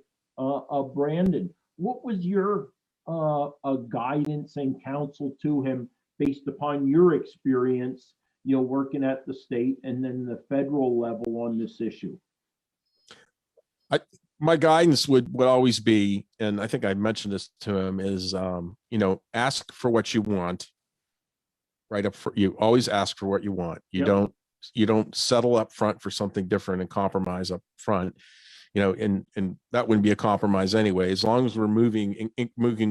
Brandon, what was your guidance and counsel to him based upon your experience, working at the state and then the federal level on this issue? My guidance would always be, and I think I mentioned this to him, is ask for what you want. Right up for you always ask for what you want. You don't settle up front for something different and compromise up front. And that wouldn't be a compromise anyway. As long as we're moving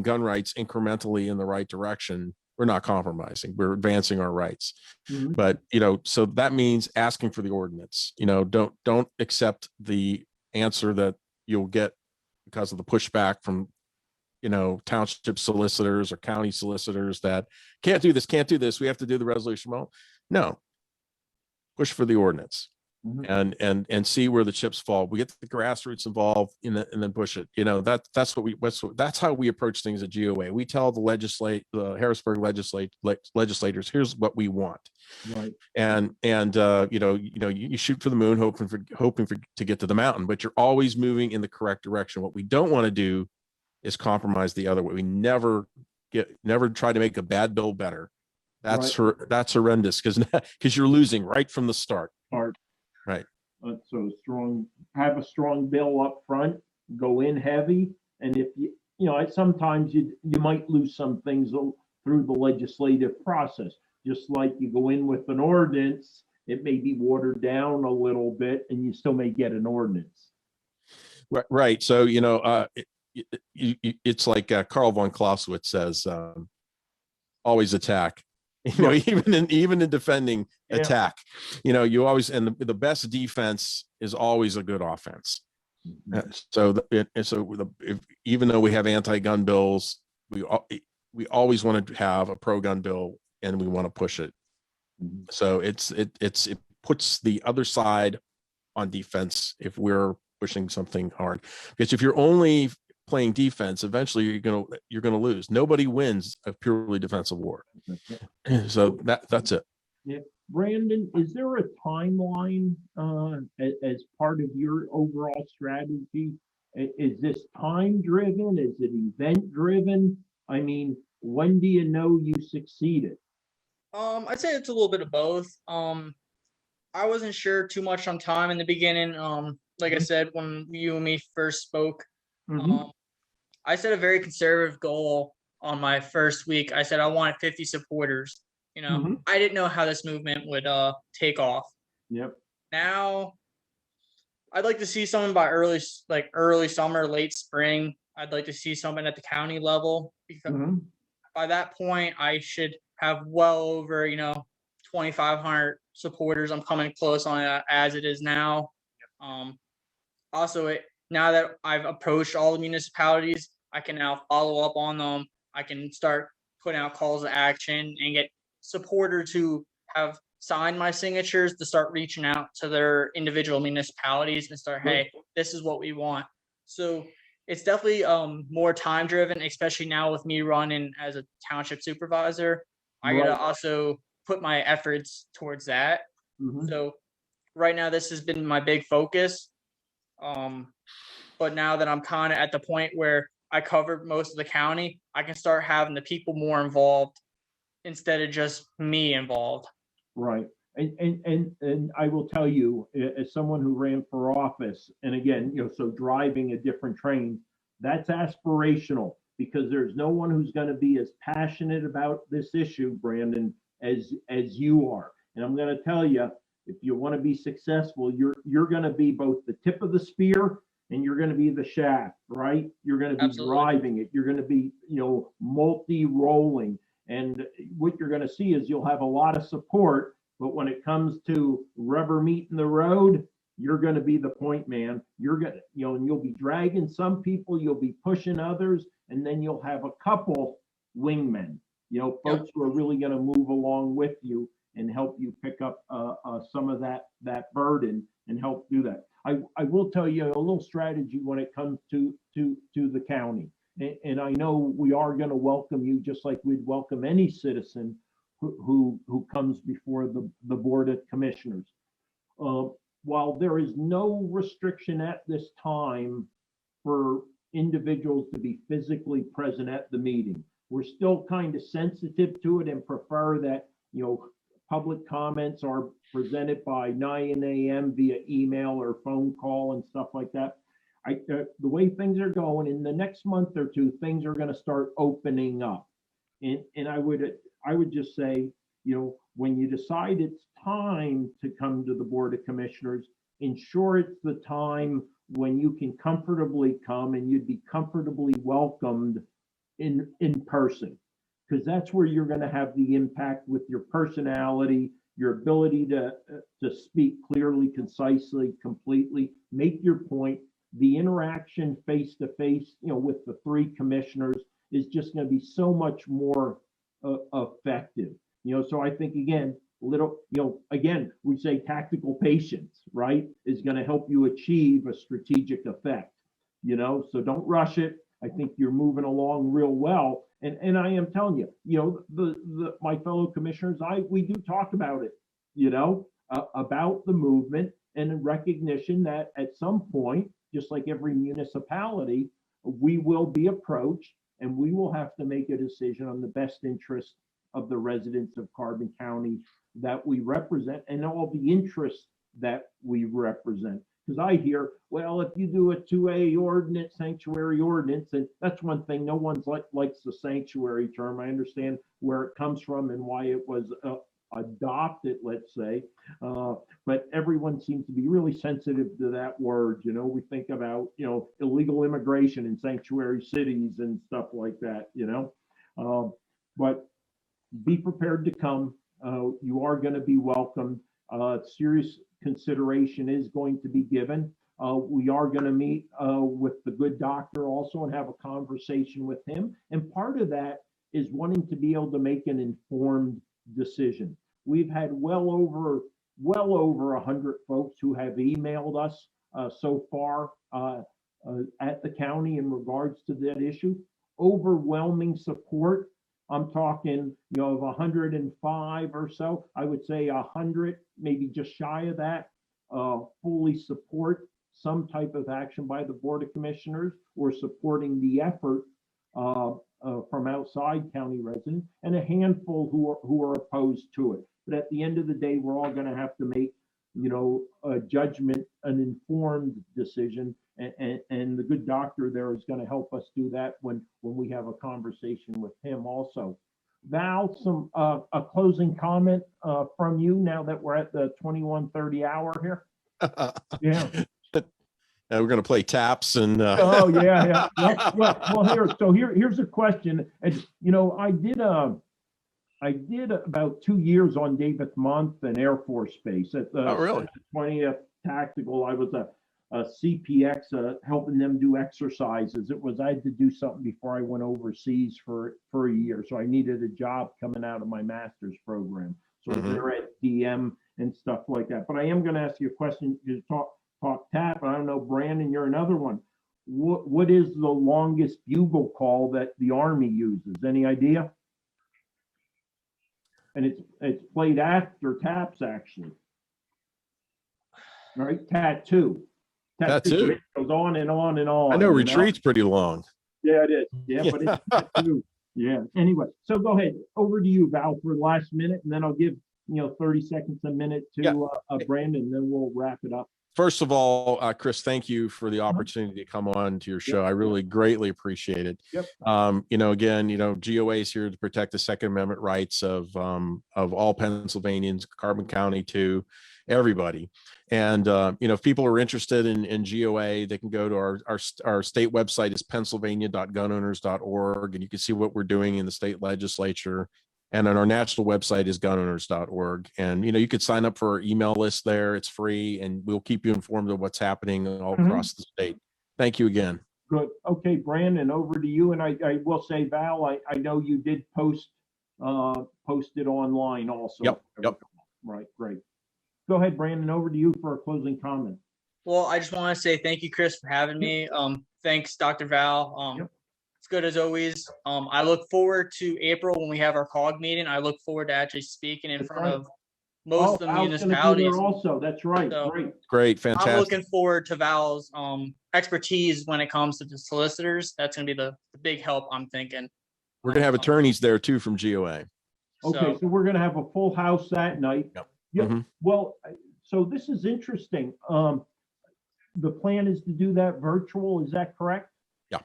gun rights incrementally in the right direction, we're not compromising. We're advancing our rights. Mm-hmm. But so that means asking for the ordinance. Don't accept the answer that you'll get because of the pushback from township solicitors or county solicitors that can't do this. We have to do the resolution. Well, no, push for the ordinance. Mm-hmm. and see where the chips fall. We get the grassroots involved and then push it. That's how we approach things at GOA. We tell the Harrisburg legislators, here's what we want. Right. And you shoot for the moon, hoping to get to the mountain, but you're always moving in the correct direction. What we don't want to do is compromise the other way. We never try to make a bad bill better. That's horrendous because you're losing right from the start. Right. So have a strong bill up front, go in heavy. And if sometimes you might lose some things through the legislative process, just like you go in with an ordinance, it may be watered down a little bit and you still may get an ordinance. Right. So, it's like Karl von Clausewitz says, always attack. Even in defending attack, you always, and the best defense is always a good offense. Even though we have anti-gun bills, we always want to have a pro-gun bill and we want to push it. So it puts the other side on defense if we're pushing something hard, because if you're only playing defense, eventually you're gonna lose. Nobody wins a purely defensive war. So that's it. Yeah, Brandon, is there a timeline as part of your overall strategy? Is this time driven? Is it event driven? I mean, when do you know you succeeded? I'd say it's a little bit of both. I wasn't sure too much on time in the beginning. Like I said, when you and me first spoke, I set a very conservative goal on my first week. I said I wanted 50 supporters. I didn't know how this movement would take off. Yep. Now, I'd like to see something by early summer, late spring. I'd like to see something at the county level, because by that point I should have well over 2,500 supporters. I'm coming close on it as it is now. Also, now that I've approached all the municipalities, I can now follow up on them. I can start putting out calls to action and get supporters who have sign my signatures to start reaching out to their individual municipalities and start, Right. hey, this is what we want. So it's definitely more time driven, especially now with me running as a township supervisor. I gotta Right. also put my efforts towards that. Mhm. So right now, this has been my big focus. But now that I'm kind of at the point where I covered most of the county, I can start having the people more involved instead of just me involved. Right. And I will tell you, as someone who ran for office, and again, so driving a different train, that's aspirational because there's no one who's going to be as passionate about this issue, Brandon, as you are. And I'm going to tell you, if you want to be successful, you're going to be both the tip of the spear and you're going to be the shaft, right? You're going to be Absolutely. driving it. You're going to be, multi-rolling. And what you're going to see is you'll have a lot of support, but when it comes to rubber meeting the road, you're going to be the point man. You're going to, and you'll be dragging some people, you'll be pushing others, and then you'll have a couple wingmen, folks who are really going to move along with you and help you pick up some of that burden and help do that. I will tell you a little strategy when it comes to the county. And I know we are going to welcome you just like we'd welcome any citizen who comes before the Board of Commissioners. While there is no restriction at this time for individuals to be physically present at the meeting, we're still kind of sensitive to it and prefer that, public comments are presented by 9 a.m. via email or phone call and stuff like that. The way things are going in the next month or two, things are going to start opening up. And I would just say, when you decide it's time to come to the Board of Commissioners, ensure it's the time when you can comfortably come and you'd be comfortably welcomed in person, because that's where you're going to have the impact with your personality, your ability to speak clearly, concisely, completely, make your point. The interaction face to face, with the three commissioners is just going to be so much more effective. So I think again, we say tactical patience, right, is going to help you achieve a strategic effect. So don't rush it. I think you're moving along real well, and I am telling you, my fellow commissioners, we do talk about it, about the movement and in recognition that at some point, just like every municipality, we will be approached and we will have to make a decision on the best interest of the residents of Carbon County that we represent and all the interests that we represent. Because I hear, well, if you do a 2A ordinance, sanctuary ordinance, and that's one thing, no one's likes the sanctuary term. I understand where it comes from and why it was adopted, let's say, but everyone seems to be really sensitive to that word. We think about, illegal immigration in sanctuary cities and stuff like that, but be prepared to come. You are going to be welcomed. Serious consideration is going to be given. We are going to meet with the good doctor also and have a conversation with him. And part of that is wanting to be able to make an informed decision. We've had well over 100 folks who have emailed us so far at the county in regards to that issue. Overwhelming support. I'm talking, of 105 or so, I would say 100, maybe just shy of that, fully support some type of action by the Board of Commissioners or supporting the effort from outside county residents, and a handful who are opposed to it. But at the end of the day, we're all going to have to make, a judgment, an informed decision, and the good doctor there is going to help us do that when we have a conversation with him also. Val, a closing comment from you now that we're at the 21:30 hour here. Yeah. We're going to play taps and. Oh yeah. Well, here's a question. And I did about 2 years on David Month and Air Force Base at the 20th Tactical. I was a CPX, helping them do exercises. I had to do something before I went overseas for a year, so I needed a job coming out of my master's program. So Mhm. they're at DM and stuff like that. But I am going to ask you a question. You talk tap. I don't know, Brandon, you're another one. What is the longest bugle call that the Army uses? Any idea? And it's played after taps, actually. All right, tattoo. Tattoo. It goes on and on and on. I know you retreat's pretty long. Yeah, it is. Yeah, but it's tattoo. Yeah. Anyway, so go ahead. Over to you, Val, for the last minute, and then I'll give 30 seconds, a minute to Brandon, and then we'll wrap it up. First of all, Chris, thank you for the opportunity to come on to your show. I really greatly appreciate it. Yep. Again, GOA is here to protect the Second Amendment rights of all Pennsylvanians, Carbon County, to everybody. And if people are interested in GOA, they can go to our state website is pennsylvania.gunowners.org, and you can see what we're doing in the state legislature. And on our national website is gunowners.org. And, you could sign up for our email list there. It's free, and we'll keep you informed of what's happening all across the state. Thank you again. Good. Okay, Brandon, over to you. And I will say, Val, I know you did post it online also. Yep. Right, great. Go ahead, Brandon, over to you for a closing comment. Well, I just want to say thank you, Chris, for having me. Thanks, Dr. Val. Yep. It's good as always. I look forward to April when we have our COG meeting. I look forward to actually speaking in front of most of the municipalities. Also, that's right. So, great, fantastic. I'm looking forward to Val's expertise when it comes to the solicitors. That's going to be the big help, I'm thinking. We're going to have attorneys there too from GOA. Okay, so we're going to have a full house that night. Yep. Yep. Well, so this is interesting. The plan is to do that virtual. Is that correct? Yeah.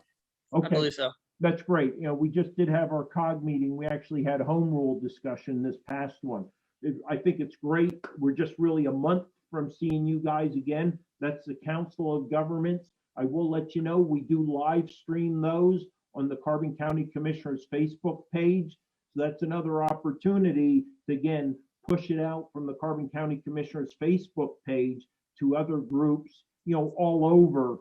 Okay. I believe so. That's great. We just did have our COG meeting. We actually had home rule discussion this past one. I think it's great. We're just really a month from seeing you guys again. That's the Council of Governments. I will let you know, we do live stream those on the Carbon County Commissioner's Facebook page. So that's another opportunity to, again, push it out from the Carbon County Commissioner's Facebook page to other groups, all over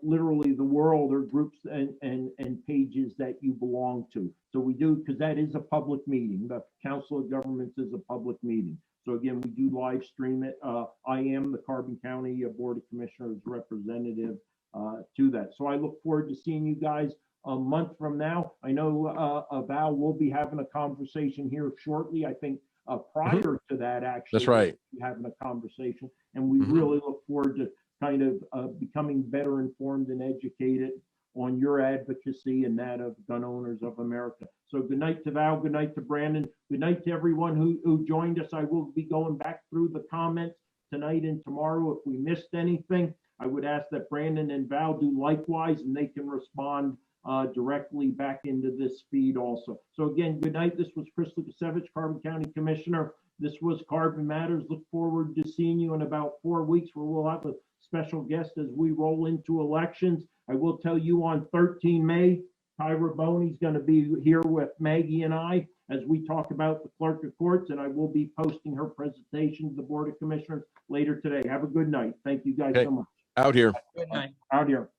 literally the world, or groups and pages that you belong to. So we do, because that is a public meeting. The Council of Governments is a public meeting. So again, we do live stream it. I am the Carbon County Board of Commissioners representative to that. So I look forward to seeing you guys a month from now. I know Val will be having a conversation here shortly. I think prior to that, actually. That's right. Having a conversation, and we really look forward to kind of becoming better informed and educated on your advocacy and that of Gun Owners of America. So good night to Val, good night to Brandon, good night to everyone who joined us. I will be going back through the comments tonight and tomorrow. If we missed anything, I would ask that Brandon and Val do likewise, and they can respond directly back into this feed also. So again, good night. This was Chris Lukasevich, Carbon County Commissioner. This was Carbon Matters. Look forward to seeing you in about 4 weeks, where we'll have a special guest as we roll into elections. I will tell you, on 13 May, Tyra Boney's going to be here with Maggie and I as we talk about the Clerk of Courts, and I will be posting her presentation to the Board of Commissioners later today. Have a good night. Thank you guys so much. Out here. Good night. Out here.